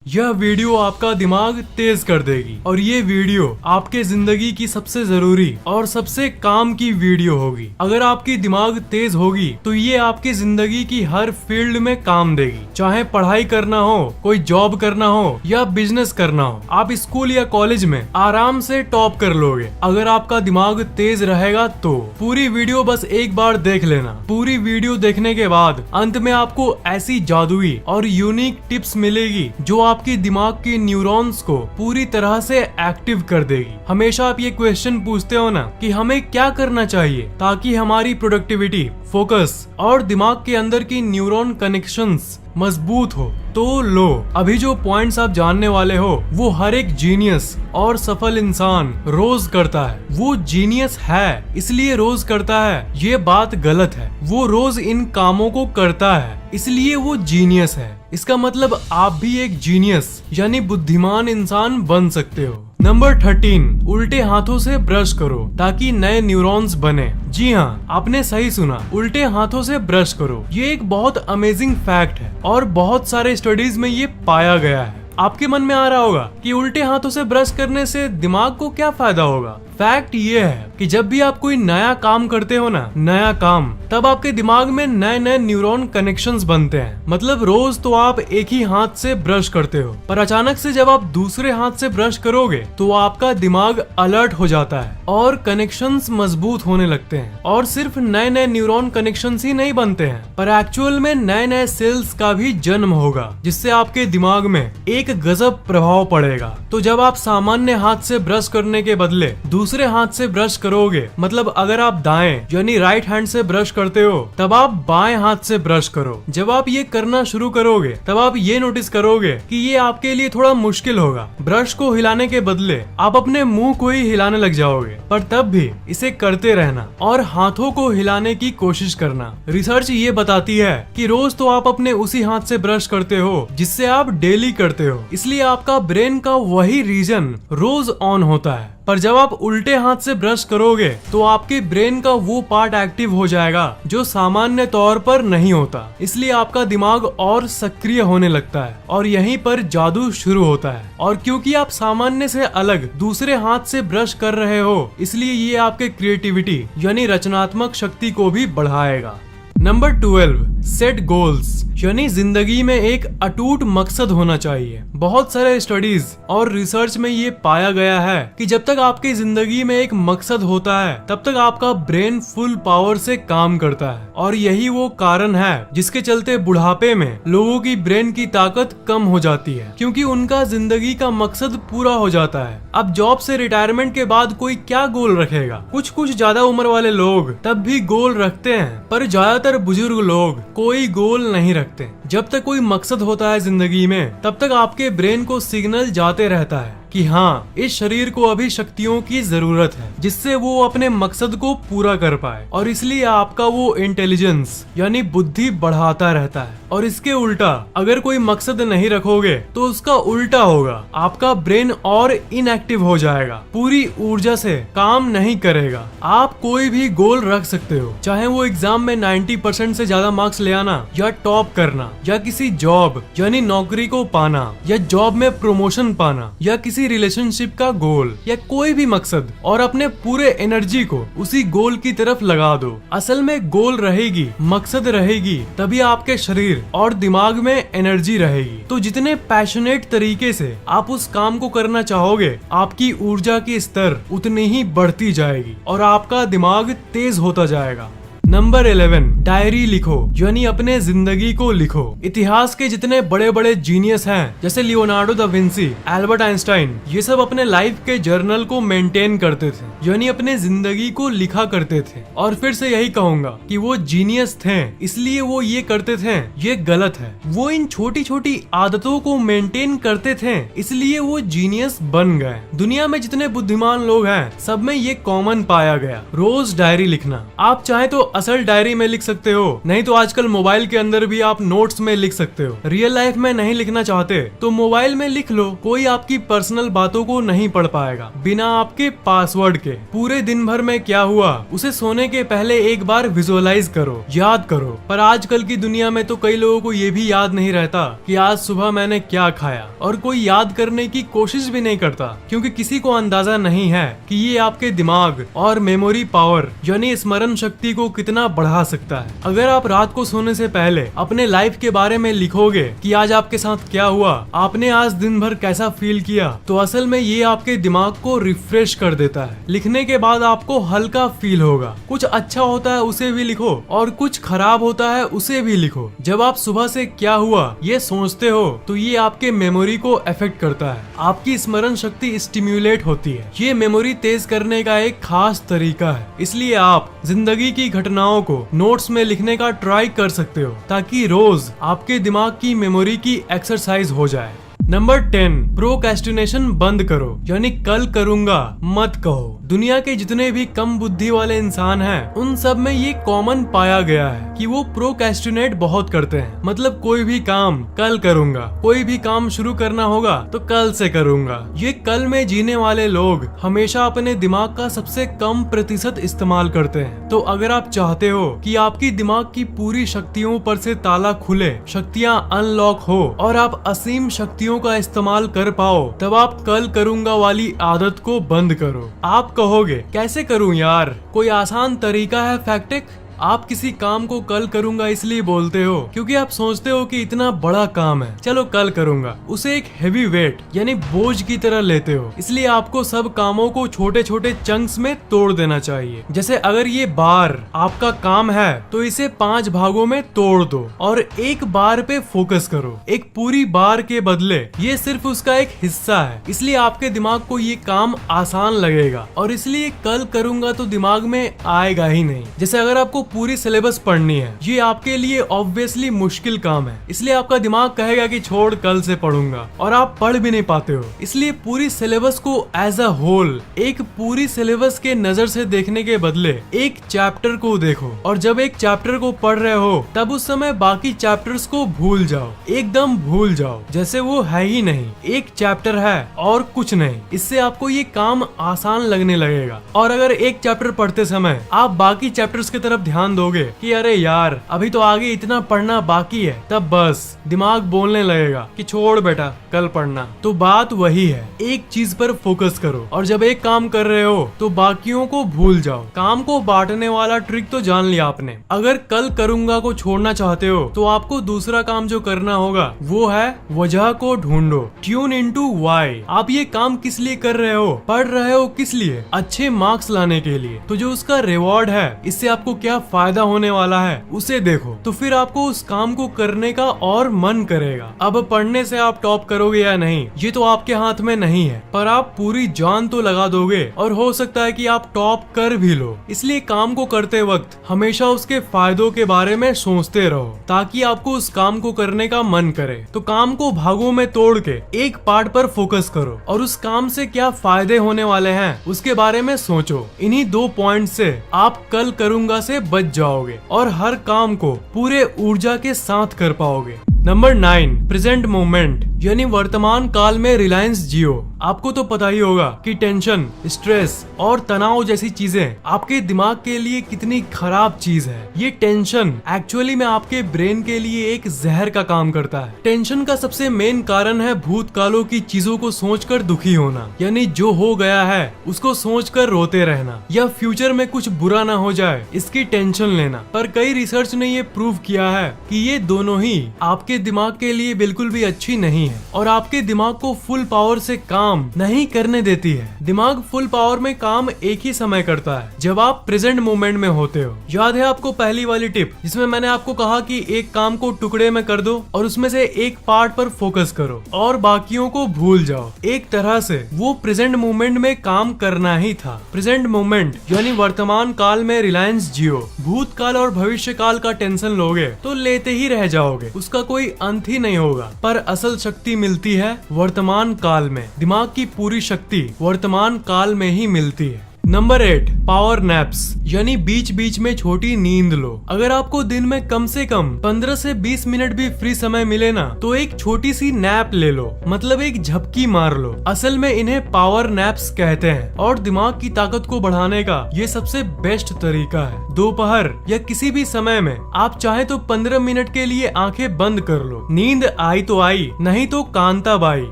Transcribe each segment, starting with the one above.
यह वीडियो आपका दिमाग तेज कर देगी और ये वीडियो आपके जिंदगी की सबसे जरूरी और सबसे काम की वीडियो होगी। अगर आपकी दिमाग तेज होगी तो ये आपकी जिंदगी की हर फील्ड में काम देगी। चाहे पढ़ाई करना हो, कोई जॉब करना हो या बिजनेस करना हो, आप स्कूल या कॉलेज में आराम से टॉप कर लोगे अगर आपका दिमाग तेज रहेगा तो। पूरी वीडियो बस एक बार देख लेना। पूरी वीडियो देखने के बाद अंत में आपको ऐसी जादुई और यूनिक टिप्स मिलेगी जो आपकी दिमाग के न्यूरॉन्स को पूरी तरह से एक्टिव कर देगी। हमेशा आप ये क्वेश्चन पूछते हो ना कि हमें क्या करना चाहिए ताकि हमारी प्रोडक्टिविटी, फोकस और दिमाग के अंदर की न्यूरॉन कनेक्शंस मजबूत हो। तो लो, अभी जो पॉइंट्स आप जानने वाले हो वो हर एक जीनियस और सफल इंसान रोज करता है। वो जीनियस है इसलिए रोज करता है, ये बात गलत है। वो रोज इन कामों को करता है इसलिए वो जीनियस है। इसका मतलब आप भी एक जीनियस यानी बुद्धिमान इंसान बन सकते हो। नंबर 13, उल्टे हाथों से ब्रश करो ताकि नए न्यूरॉन्स बने। जी हाँ, आपने सही सुना, उल्टे हाथों से ब्रश करो। ये एक बहुत अमेजिंग फैक्ट है और बहुत सारे स्टडीज में ये पाया गया है। आपके मन में आ रहा होगा कि उल्टे हाथों से ब्रश करने से दिमाग को क्या फायदा होगा। फैक्ट ये है कि जब भी आप कोई नया काम करते हो ना, नया काम, तब आपके दिमाग में नए नए न्यूरॉन कनेक्शंस बनते हैं। मतलब रोज तो आप एक ही हाथ से ब्रश करते हो, पर अचानक से जब आप दूसरे हाथ से ब्रश करोगे तो आपका दिमाग अलर्ट हो जाता है और कनेक्शंस मजबूत होने लगते हैं। और सिर्फ नए नए न्यूरॉन कनेक्शंस ही नहीं बनते हैं, पर एक्चुअल में नए नए सेल्स का भी जन्म होगा जिससे आपके दिमाग में एक गजब प्रभाव पड़ेगा। तो जब आप सामान्य हाथ से ब्रश करने के बदले दूसरे हाथ से ब्रश करोगे, मतलब अगर आप दाएं यानी राइट हैंड से ब्रश करते हो तब आप बाएं हाथ से ब्रश करो। जब आप ये करना शुरू करोगे तब आप ये नोटिस करोगे कि ये आपके लिए थोड़ा मुश्किल होगा। ब्रश को हिलाने के बदले आप अपने मुंह को ही हिलाने लग जाओगे, पर तब भी इसे करते रहना और हाथों को हिलाने की कोशिश करना। रिसर्च ये बताती है कि रोज तो आप अपने उसी हाथ से ब्रश करते हो जिससे आप डेली करते हो, इसलिए आपका ब्रेन का वही रीजन रोज ऑन होता है। पर जब आप उल्टे हाथ से ब्रश करोगे तो आपके ब्रेन का वो पार्ट एक्टिव हो जाएगा जो सामान्य तौर पर नहीं होता, इसलिए आपका दिमाग और सक्रिय होने लगता है और यहीं पर जादू शुरू होता है। और क्योंकि आप सामान्य से अलग दूसरे हाथ से ब्रश कर रहे हो, इसलिए ये आपके क्रिएटिविटी यानी रचनात्मक शक्ति को भी बढ़ाएगा। नंबर 12, सेट गोल्स यानी जिंदगी में एक अटूट मकसद होना चाहिए। बहुत सारे स्टडीज और रिसर्च में ये पाया गया है कि जब तक आपकी जिंदगी में एक मकसद होता है तब तक आपका ब्रेन फुल पावर से काम करता है। और यही वो कारण है जिसके चलते बुढ़ापे में लोगों की ब्रेन की ताकत कम हो जाती है, क्योंकि उनका जिंदगी का मकसद पूरा हो जाता है। अब जॉब से रिटायरमेंट के बाद कोई क्या गोल रखेगा? कुछ ज्यादा उम्र वाले लोग तब भी गोल रखते हैं, पर ज्यादातर बुजुर्ग लोग कोई गोल नहीं रखते। जब तक कोई मकसद होता है जिंदगी में तब तक आपके ब्रेन को सिग्नल जाते रहता है कि हाँ, इस शरीर को अभी शक्तियों की जरूरत है जिससे वो अपने मकसद को पूरा कर पाए। और इसलिए आपका वो इंटेलिजेंस यानी बुद्धि बढ़ाता रहता है। और इसके उल्टा अगर कोई मकसद नहीं रखोगे तो उसका उल्टा होगा, आपका ब्रेन और इनएक्टिव हो जाएगा, पूरी ऊर्जा से काम नहीं करेगा। आप कोई भी गोल रख सकते हो, चाहे वो एग्जाम में 90% से ज्यादा मार्क्स ले आना या टॉप करना या किसी जॉब यानी नौकरी को पाना या जॉब में प्रमोशन पाना या किसी रिलेशनशिप का गोल या कोई भी मकसद, और अपने पूरे एनर्जी को उसी गोल की तरफ लगा दो। असल में गोल रहेगी, मकसद रहेगी, तभी आपके शरीर और दिमाग में एनर्जी रहेगी। तो जितने पैशनेट तरीके से आप उस काम को करना चाहोगे, आपकी ऊर्जा की स्तर उतनी ही बढ़ती जाएगी और आपका दिमाग तेज होता जाएगा। नंबर 11, डायरी लिखो यानी अपने जिंदगी को लिखो। इतिहास के जितने बड़े बड़े जीनियस हैं जैसे Leonardo da Vinci, Albert Einstein, ये सब अपने लाइफ के जर्नल को मेंटेन करते थे यानी अपने जिंदगी को लिखा करते थे। और फिर से यही कहूंगा कि वो जीनियस थे इसलिए वो ये करते थे, ये गलत है। वो इन छोटी छोटी आदतों को मेंटेन करते थे इसलिए वो जीनियस बन गए। दुनिया में जितने बुद्धिमान लोग हैं सब में ये कॉमन पाया गया, रोज डायरी लिखना। आप चाहे तो दरअसल डायरी में लिख सकते हो, नहीं तो आजकल मोबाइल के अंदर भी आप नोट्स में लिख सकते हो। रियल लाइफ में नहीं लिखना चाहते तो मोबाइल में लिख लो, कोई आपकी पर्सनल बातों को नहीं पढ़ पाएगा बिना आपके पासवर्ड के। पूरे दिन भर में क्या हुआ उसे सोने के पहले एक बार विजुअलाइज करो, याद करो। पर आजकल की दुनिया में तो कई लोगों को ये भी याद नहीं रहता कि आज सुबह मैंने क्या खाया, और कोई याद करने की कोशिश भी नहीं करता, क्योंकि किसी को अंदाजा नहीं है कि ये आपके दिमाग और मेमोरी पावर यानी स्मरण शक्ति को कितना बढ़ा सकता है। अगर आप रात को सोने से पहले अपने लाइफ के बारे में लिखोगे कि आज आपके साथ क्या हुआ, आपने आज दिन भर कैसा फील किया, तो असल में ये आपके दिमाग को रिफ्रेश कर देता है। लिखने के बाद आपको हल्का फील होगा। कुछ अच्छा होता है उसे भी लिखो और कुछ खराब होता है उसे भी लिखो। जब आप सुबह से क्या हुआ ये सोचते हो तो ये आपके मेमोरी को अफेक्ट करता है, आपकी स्मरण शक्ति स्टिम्युलेट होती है। ये मेमोरी तेज करने का एक खास तरीका है, इसलिए आप जिंदगी की घटनाओं को नोट्स में लिखने का ट्राई कर सकते हो ताकि रोज आपके दिमाग की मेमोरी की एक्सरसाइज हो जाए। नंबर 10, प्रोक्रेस्टिनेशन बंद करो, यानी कल करूंगा मत कहो। दुनिया के जितने भी कम बुद्धि वाले इंसान हैं, उन सब में ये कॉमन पाया गया है कि वो प्रोक्रेस्टिनेट बहुत करते हैं। मतलब कोई भी काम कल करूंगा, कोई भी काम शुरू करना होगा तो कल से करूंगा। ये कल में जीने वाले लोग हमेशा अपने दिमाग का सबसे कम प्रतिशत इस्तेमाल करते हैं। तो अगर आप चाहते हो कि आपकी दिमाग की पूरी शक्तियों पर से ताला खुले, शक्तियाँ अनलॉक हो और आप असीम शक्तियों का इस्तेमाल कर पाओ, तब आप कल करूंगा वाली आदत को बंद करो। आप कहोगे कैसे करूं यार, कोई आसान तरीका है फैक्टिक? आप किसी काम को कल करूंगा इसलिए बोलते हो क्योंकि आप सोचते हो कि इतना बड़ा काम है, चलो कल करूंगा। उसे एक हेवी वेट यानी बोझ की तरह लेते हो, इसलिए आपको सब कामों को छोटे छोटे चंक्स में तोड़ देना चाहिए। जैसे अगर ये बार आपका काम है तो इसे 5 भागों में तोड़ दो और एक बार पे फोकस करो। एक पूरी बार के बदले ये सिर्फ उसका एक हिस्सा है, इसलिए आपके दिमाग को ये काम आसान लगेगा और इसलिए कल करूंगा तो दिमाग में आएगा ही नहीं। जैसे अगर आपको पूरी सिलेबस पढ़नी है, ये आपके लिए ऑब्वियसली मुश्किल काम है, इसलिए आपका दिमाग कहेगा कि छोड़ कल से पढ़ूंगा, और आप पढ़ भी नहीं पाते हो। इसलिए पूरी सिलेबस को एज अ होल, एक पूरी सिलेबस के नजर से देखने के बदले एक चैप्टर को देखो, और जब एक चैप्टर को पढ़ रहे हो तब उस समय बाकी चैप्टर्स को भूल जाओ, एकदम भूल जाओ जैसे वो है ही नहीं। एक चैप्टर है और कुछ नहीं, इससे आपको ये काम आसान लगने लगेगा। और अगर एक चैप्टर पढ़ते समय आप बाकी चैप्टर्स की तरफ ध्यान दोगे कि अरे यार अभी तो आगे इतना पढ़ना बाकी है, तब बस दिमाग बोलने लगेगा कि छोड़ बेटा कल पढ़ना। तो बात वही है, एक चीज पर फोकस करो, और जब एक काम कर रहे हो तो बाकियों को भूल जाओ। काम को बांटने वाला ट्रिक तो जान लिया आपने। अगर कल करूंगा को छोड़ना चाहते हो तो आपको दूसरा काम जो करना होगा वो है वजह को ढूंढो, ट्यून इनटू व्हाई। आप ये काम किस लिए कर रहे हो, पढ़ रहे हो किस लिए? अच्छे मार्क्स लाने के लिए। तो जो उसका रिवॉर्ड है, इससे आपको क्या फायदा होने वाला है उसे देखो, तो फिर आपको उस काम को करने का और मन करेगा। अब पढ़ने से आप टॉप करोगे या नहीं ये तो आपके हाथ में नहीं है, पर आप पूरी जान तो लगा दोगे और हो सकता है कि आप टॉप कर भी लो। इसलिए काम को करते वक्त हमेशा उसके फायदों के बारे में सोचते रहो ताकि आपको उस काम को करने का मन करे। तो काम को भागों में तोड़ के एक पार्ट पर फोकस करो और उस काम से क्या फायदे होने वाले हैं उसके बारे में सोचो। इन्हीं 2 पॉइंट से आप कल करूंगा से बच जाओगे और हर काम को पूरे ऊर्जा के साथ कर पाओगे। नंबर 9, प्रेजेंट मोमेंट यानी वर्तमान काल में रिलायंस जियो। आपको तो पता ही होगा कि टेंशन, स्ट्रेस और तनाव जैसी चीजें आपके दिमाग के लिए कितनी खराब चीज है। ये टेंशन एक्चुअली में आपके ब्रेन के लिए एक जहर का काम करता है। टेंशन का सबसे मेन कारण है भूतकालों की चीजों को सोचकर दुखी होना, यानी जो हो गया है उसको सोचकर रोते रहना, या फ्यूचर में कुछ बुरा ना हो जाए इसकी टेंशन लेना। पर कई रिसर्च ने ये प्रूव किया है कि ये दोनों ही आपके दिमाग के लिए बिल्कुल भी अच्छी नहीं है और आपके दिमाग को फुल पावर से काम नहीं करने देती है। दिमाग फुल पावर में काम एक ही समय करता है जब आप प्रेजेंट मोमेंट में होते हो। याद है आपको पहली वाली टिप जिसमें मैंने आपको कहा कि एक काम को टुकड़े में कर दो और उसमें से एक पार्ट पर फोकस करो और बाकियों को भूल जाओ। एक तरह से वो प्रेजेंट मोमेंट में काम करना ही था। प्रेजेंट मोमेंट यानी वर्तमान काल में रिलायंस जियो। भूतकाल और भविष्य काल का टेंशन लोगे तो लेते ही रह जाओगे, उसका कोई अंत ही नहीं होगा। पर असल शक्ति मिलती है वर्तमान काल में। दिमाग की पूरी शक्ति वर्तमान काल में ही मिलती है। नंबर 8, पावर नैप्स, यानी बीच बीच में छोटी नींद लो। अगर आपको दिन में कम से कम 15 से 20 मिनट भी फ्री समय मिले ना, तो एक छोटी सी नैप ले लो, मतलब एक झपकी मार लो। असल में इन्हें पावर नैप्स कहते हैं और दिमाग की ताकत को बढ़ाने का ये सबसे बेस्ट तरीका है। दोपहर या किसी भी समय में आप चाहे तो 15 मिनट के लिए आंखें बंद कर लो। नींद आई तो आई, नहीं तो कांता बाई।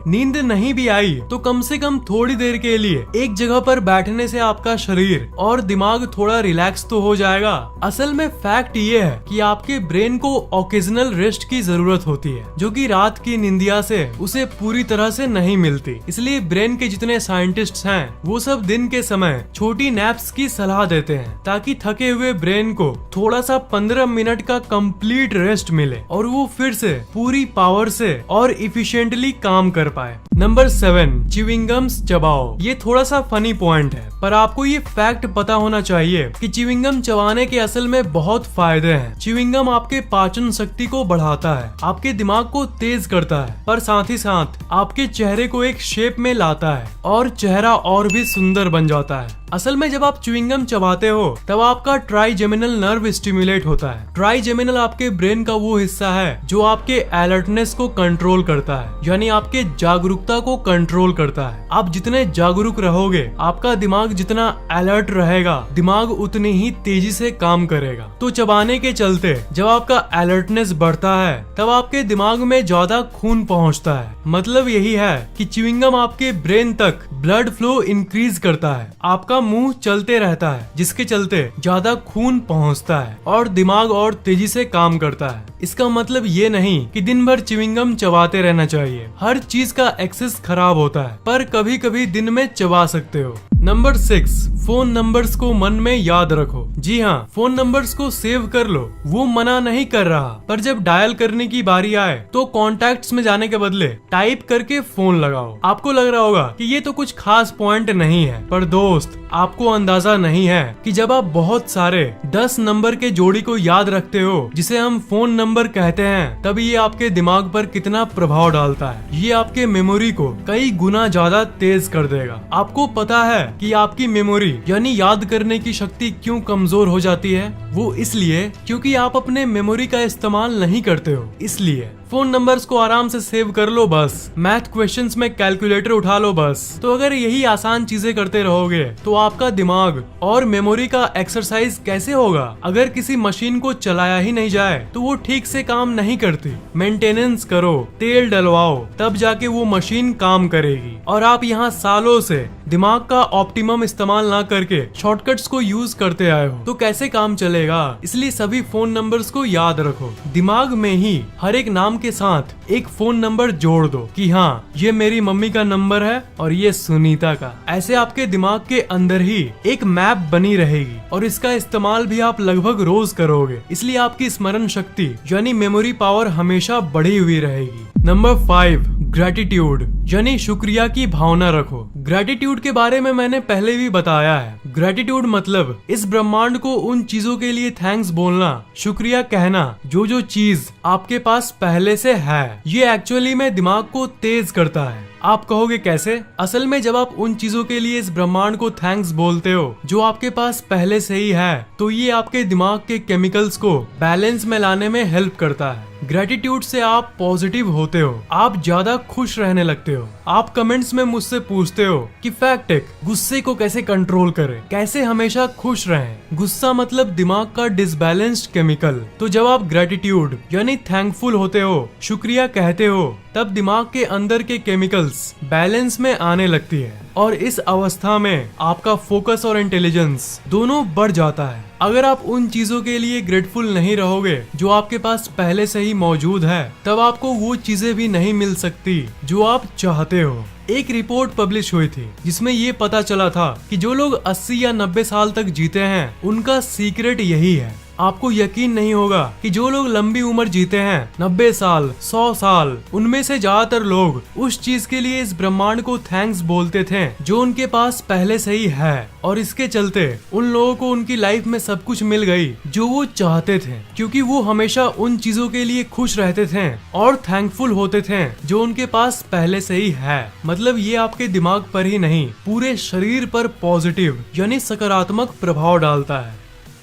नींद नहीं भी आई तो कम से कम थोड़ी देर के लिए एक जगह पर बैठने से आपका शरीर और दिमाग थोड़ा रिलैक्स तो हो जाएगा। असल में फैक्ट ये है कि आपके ब्रेन को ओकेजनल रेस्ट की जरूरत होती है, जो कि रात की निंदिया से उसे पूरी तरह से नहीं मिलती। इसलिए ब्रेन के जितने साइंटिस्ट्स हैं वो सब दिन के समय छोटी नैप्स की सलाह देते हैं, ताकि थके हुए ब्रेन को थोड़ा सा 15 मिनट का कंप्लीट रेस्ट मिले और वो फिर से पूरी पावर से और इफिशिएंटली काम कर पाए। नंबर 7, च्युइंग गम्स चबाओ। ये थोड़ा सा फनी पॉइंट है, पर आपको ये फैक्ट पता होना चाहिए कि च्युइंग गम चबाने के असल में बहुत फायदे हैं। च्युइंग गम आपके पाचन शक्ति को बढ़ाता है, आपके दिमाग को तेज करता है, पर साथ ही साथ आपके चेहरे को एक शेप में लाता है और चेहरा और भी सुंदर बन जाता है। असल में जब आप च्युइंग गम चबाते हो तब आपका ट्राइजेमिनल नर्व स्टिमुलेट होता है। ट्राइजेमिनल आपके ब्रेन का वो हिस्सा है जो आपके अलर्टनेस को कंट्रोल करता है, यानी आपके जागरूकता को कंट्रोल करता है। आप जितने जागरूक रहोगे, आपका दिमाग जितना अलर्ट रहेगा, दिमाग उतनी ही तेजी से काम करेगा। तो चबाने के चलते जब आपका अलर्टनेस बढ़ता है तब आपके दिमाग में ज्यादा खून पहुंचता है। मतलब यही है कि च्युइंग गम आपके ब्रेन तक ब्लड फ्लो इंक्रीज करता है, आपका मुंह चलते रहता है, जिसके चलते ज्यादा खून पहुंचता है और दिमाग और तेजी से काम करता है। इसका मतलब ये नहीं कि दिन भर च्युइंग गम चबाते रहना चाहिए। हर चीज का एक्सेस खराब होता है, पर कभी कभी दिन में चबा सकते हो। नंबर 6, फोन नंबर्स को मन में याद रखो। जी हाँ, फोन नंबर्स को सेव कर लो। वो मना नहीं कर रहा, पर जब डायल करने की बारी आए तो कॉन्टैक्ट्स में जाने के बदले टाइप करके फोन लगाओ। आपको लग रहा होगा कि ये तो कुछ खास पॉइंट नहीं है, पर दोस्त आपको अंदाजा नहीं है कि जब आप बहुत सारे 10 नंबर के जोड़ी को याद रखते हो, जिसे हम फोन नंबर कहते हैं, तब ये आपके दिमाग पर कितना प्रभाव डालता है। ये आपके मेमोरी को कई गुना ज्यादा तेज कर देगा। आपको पता है कि आपकी मेमोरी यानी याद करने की शक्ति क्यों कमजोर हो जाती है? वो इसलिए क्योंकि आप अपने मेमोरी का इस्तेमाल नहीं करते हो। इसलिए फोन नंबर्स को आराम से सेव कर लो बस। मैथ क्वेश्चंस में कैलकुलेटर उठा लो बस। तो अगर यही आसान चीजें करते रहोगे तो आपका दिमाग और मेमोरी का एक्सरसाइज कैसे होगा? अगर किसी मशीन को चलाया ही नहीं जाए तो वो ठीक से काम नहीं करती। मेंटेनेंस करो, तेल डलवाओ, तब जाके वो मशीन काम करेगी। और आप यहाँ सालों से दिमाग का ऑप्टिमम इस्तेमाल ना करके शॉर्टकट्स को यूज करते आए हो, तो कैसे काम चलेगा? इसलिए सभी फोन नंबर्स को याद रखो। दिमाग में ही हर एक नाम के साथ एक फोन नंबर जोड़ दो कि हाँ, ये मेरी मम्मी का नंबर है और ये सुनीता का। ऐसे आपके दिमाग के अंदर ही एक मैप बनी रहेगी और इसका इस्तेमाल भी आप लगभग रोज करोगे। इसलिए आपकी स्मरण शक्ति यानी मेमोरी पावर हमेशा बढ़ी हुई रहेगी। नंबर 5, ग्रेटिट्यूड यानी शुक्रिया की भावना रखो। ग्रेटिट्यूड के बारे में मैंने पहले भी बताया है। ग्रेटिट्यूड मतलब इस ब्रह्मांड को उन चीजों के लिए थैंक्स बोलना, शुक्रिया कहना जो चीज आपके पास पहले से है। ये एक्चुअली में दिमाग को तेज करता है। आप कहोगे कैसे? असल में जब आप उन चीजों के लिए इस ब्रह्मांड को थैंक्स बोलते हो जो आपके पास पहले से ही है, तो ये आपके दिमाग के केमिकल्स को बैलेंस में लाने में हेल्प करता है। ग्रेटिट्यूड से आप पॉजिटिव होते हो, आप ज्यादा खुश रहने लगते हो। आप कमेंट्स में मुझसे पूछते हो कि फैक्ट टेक गुस्से को कैसे कंट्रोल करें, कैसे हमेशा खुश रहें। गुस्सा मतलब दिमाग का डिसबैलेंस्ड केमिकल। तो जब आप ग्रेटिट्यूड यानी थैंकफुल होते हो, शुक्रिया कहते हो, तब दिमाग के अंदर के केमिकल्स बैलेंस में आने लगती है और इस अवस्था में आपका फोकस और इंटेलिजेंस दोनों बढ़ जाता है। अगर आप उन चीजों के लिए ग्रेटफुल नहीं रहोगे जो आपके पास पहले से ही मौजूद है, तब आपको वो चीजें भी नहीं मिल सकती जो आप चाहते हो। एक रिपोर्ट पब्लिश हुई थी जिसमें ये पता चला था कि जो लोग 80 या 90 साल तक जीते हैं, उनका सीक्रेट यही है आपको यकीन नहीं होगा कि जो लोग लंबी उम्र जीते हैं 90 साल 100 साल, उनमें से ज्यादातर लोग उस चीज के लिए इस ब्रह्मांड को थैंक्स बोलते थे जो उनके पास पहले से ही है, और इसके चलते उन लोगों को उनकी लाइफ में सब कुछ मिल गई जो वो चाहते थे, क्योंकि वो हमेशा उन चीजों के लिए खुश रहते थे और थैंकफुल होते थे जो उनके पास पहले से ही है। मतलब ये आपके दिमाग पर ही नहीं, पूरे शरीर पर पॉजिटिव यानी सकारात्मक प्रभाव डालता है।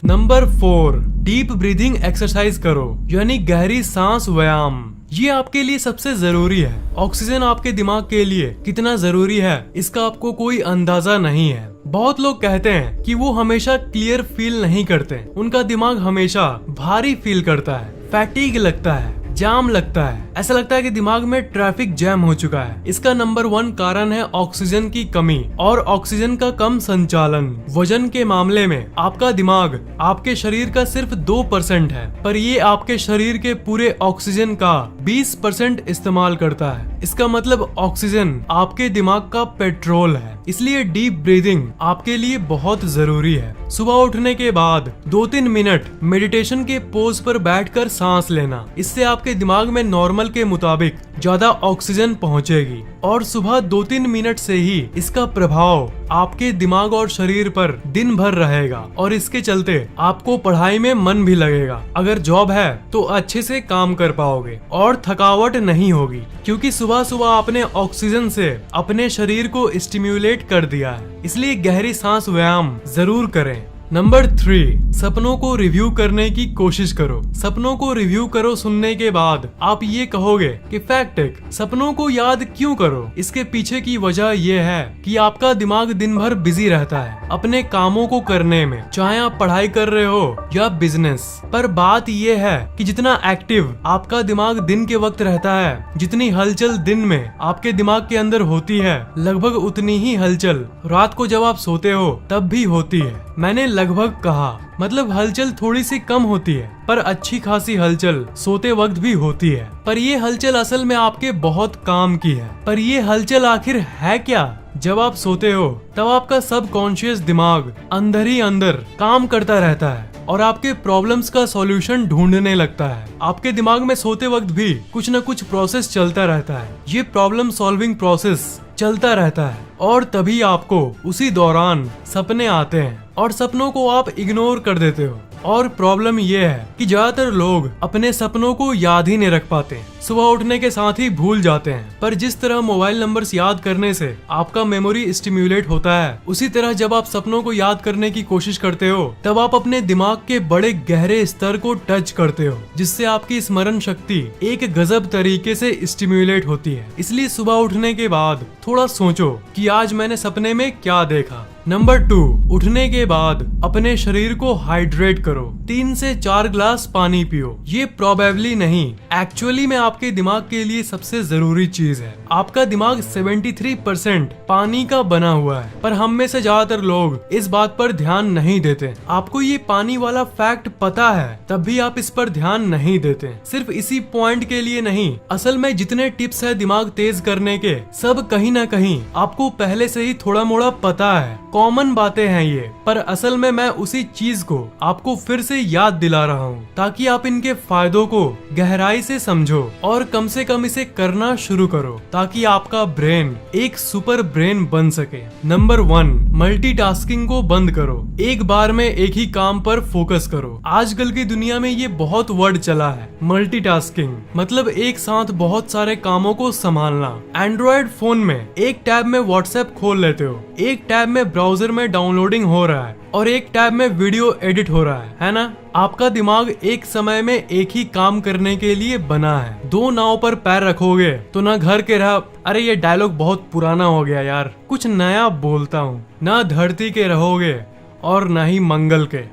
नंबर 4, डीप ब्रीदिंग एक्सरसाइज करो यानी गहरी सांस व्यायाम। ये आपके लिए सबसे जरूरी है। ऑक्सीजन आपके दिमाग के लिए कितना जरूरी है इसका आपको कोई अंदाजा नहीं है। बहुत लोग कहते हैं कि वो हमेशा क्लियर फील नहीं करते, उनका दिमाग हमेशा भारी फील करता है, फैटीग लगता है, जाम लगता है, ऐसा लगता है कि दिमाग में ट्रैफिक जैम हो चुका है। इसका नंबर 1 कारण है ऑक्सीजन की कमी और ऑक्सीजन का कम संचालन। वजन के मामले में आपका दिमाग आपके शरीर का सिर्फ 2% है, पर ये आपके शरीर के पूरे ऑक्सीजन का 20% इस्तेमाल करता है। इसका मतलब ऑक्सीजन आपके दिमाग का पेट्रोल है। इसलिए डीप ब्रीदिंग आपके लिए बहुत जरूरी है। सुबह उठने के बाद 2-3 मिनट मेडिटेशन के पोज पर बैठकर सांस लेना, इससे आपके दिमाग में नॉर्मल के मुताबिक ज्यादा ऑक्सीजन पहुंचेगी और सुबह 2-3 मिनट से ही इसका प्रभाव आपके दिमाग और शरीर पर दिन भर रहेगा और इसके चलते आपको पढ़ाई में मन भी लगेगा। अगर जॉब है तो अच्छे से काम कर पाओगे और थकावट नहीं होगी, क्योंकि सुबह सुबह आपने ऑक्सीजन से अपने शरीर को स्टिम्युलेट कर दिया है। इसलिए गहरी सांस व्यायाम जरूर करें। नंबर 3, सपनों को रिव्यू करने की कोशिश करो। सपनों को रिव्यू करो सुनने के बाद आप ये कहोगे कि फैक्ट सपनों को याद क्यों करो। इसके पीछे की वजह यह है कि आपका दिमाग दिन भर बिजी रहता है अपने कामों को करने में, चाहे आप पढ़ाई कर रहे हो या बिजनेस। पर बात यह है कि जितना एक्टिव आपका दिमाग दिन के वक्त रहता है, जितनी हलचल दिन में आपके दिमाग के अंदर होती है, लगभग उतनी ही हलचल रात को जब आप सोते हो तब भी होती है। मैंने लगभग कहा, मतलब हलचल थोड़ी सी कम होती है पर अच्छी खासी हलचल सोते वक्त भी होती है। पर ये हलचल असल में आपके बहुत काम की है। पर ये हलचल आखिर है क्या? जब आप सोते हो तब आपका सबकॉन्शियस दिमाग अंदर ही अंदर काम करता रहता है और आपके प्रॉब्लम्स का सॉल्यूशन ढूंढने लगता है। आपके दिमाग में सोते वक्त भी कुछ न कुछ प्रोसेस चलता रहता है। ये प्रॉब्लम सॉल्विंग प्रोसेस चलता रहता है और तभी आपको उसी दौरान सपने आते हैं और सपनों को आप इग्नोर कर देते हो। और प्रॉब्लम ये है कि ज्यादातर लोग अपने सपनों को याद ही नहीं रख पाते, सुबह उठने के साथ ही भूल जाते हैं। पर जिस तरह मोबाइल नंबर्स याद करने से आपका मेमोरी स्टिम्युलेट होता है, उसी तरह जब आप सपनों को याद करने की कोशिश करते हो तब आप अपने दिमाग के बड़े गहरे स्तर को टच करते हो, जिससे आपकी स्मरण शक्ति एक गजब तरीके से स्टिम्युलेट होती है। इसलिए सुबह उठने के बाद थोड़ा सोचो कि आज मैंने सपने में क्या देखा। नंबर 2, उठने के बाद अपने शरीर को हाइड्रेट करो। 3 से 4 ग्लास पानी पियो। ये प्रोबेबली नहीं, एक्चुअली में आपके दिमाग के लिए सबसे जरूरी चीज है। आपका दिमाग 73% पानी का बना हुआ है, पर हम में से ज्यादातर लोग इस बात पर ध्यान नहीं देते। आपको ये पानी वाला फैक्ट पता है तब भी आप इस पर ध्यान नहीं देते। सिर्फ इसी पॉइंट के लिए नहीं, असल में जितने टिप्स है दिमाग तेज करने के, सब कहीं ना कहीं आपको पहले से ही थोड़ा मोड़ा पता है। कॉमन बातें हैं ये, पर असल में मैं उसी चीज को आपको फिर से याद दिला रहा हूँ ताकि आप इनके फायदों को गहराई से समझो और कम से कम इसे करना शुरू करो ताकि आपका ब्रेन एक सुपर ब्रेन बन सके। नंबर 1, मल्टीटास्किंग को बंद करो। एक बार में एक ही काम पर फोकस करो। आजकल की दुनिया में ये बहुत वर्ड चला है, मल्टीटास्किंग, मतलब एक साथ बहुत सारे कामों को संभालना। एंड्रॉइड फोन में एक टैब में व्हाट्सएप खोल लेते हो, एक टैब में ब्राउजर में डाउनलोडिंग हो रहा है और एक टैब में वीडियो एडिट हो रहा है ना? आपका दिमाग एक समय में एक ही काम करने के लिए बना है। 2 नाव पर पैर रखोगे तो ना घर के रह, अरे ये डायलॉग बहुत पुराना हो गया यार, कुछ नया बोलता हूँ, ना धरती के रहोगे और ना ही मंगल के।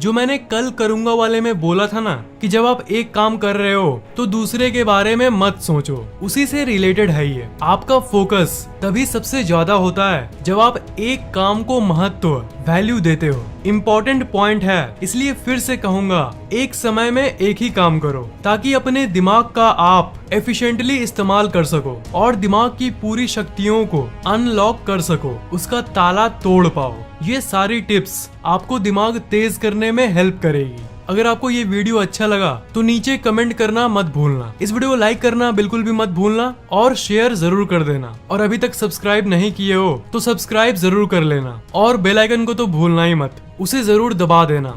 जो मैंने कल करूंगा वाले में बोला था ना कि जब आप एक काम कर रहे हो तो दूसरे के बारे में मत सोचो, उसी से रिलेटेड है ये। आपका फोकस तभी सबसे ज्यादा होता है जब आप एक काम को महत्व, वैल्यू देते हो। इम्पोर्टेंट पॉइंट है, इसलिए फिर से कहूंगा, एक समय में एक ही काम करो ताकि अपने दिमाग का आप एफिशिएंटली इस्तेमाल कर सको और दिमाग की पूरी शक्तियों को अनलॉक कर सको, उसका ताला तोड़ पाओ। ये सारी टिप्स आपको दिमाग तेज करने में हेल्प करेगी। अगर आपको ये वीडियो अच्छा लगा तो नीचे कमेंट करना मत भूलना, इस वीडियो को लाइक करना बिल्कुल भी मत भूलना और शेयर जरूर कर देना। और अभी तक सब्सक्राइब नहीं किए हो तो सब्सक्राइब जरूर कर लेना और बेल आइकन को तो भूलना ही मत, उसे जरूर दबा देना।